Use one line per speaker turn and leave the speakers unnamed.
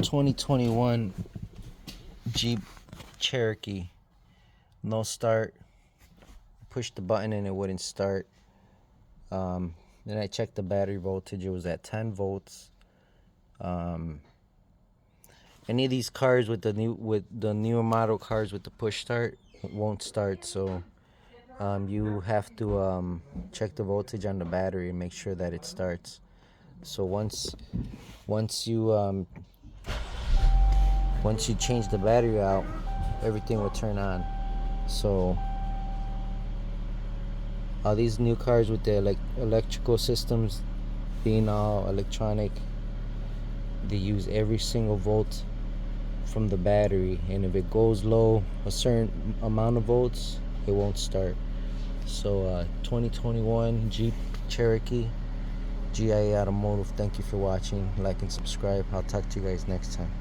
2021 Jeep Cherokee No start. Pushed the button and it wouldn't start. Then I checked the battery voltage. It was at 10 volts. Any of these cars with the newer model cars with the push start won't start. So you have to check the voltage on the battery and make sure that it starts. So once you change the battery out, everything will turn on. So all these new cars with the electrical systems being all electronic, they use every single volt from the battery, and if it goes low a certain amount of volts, it won't start. So 2021 Jeep Cherokee, G.I.A Automotive, thank you for watching. Like and subscribe. I'll talk to you guys next time.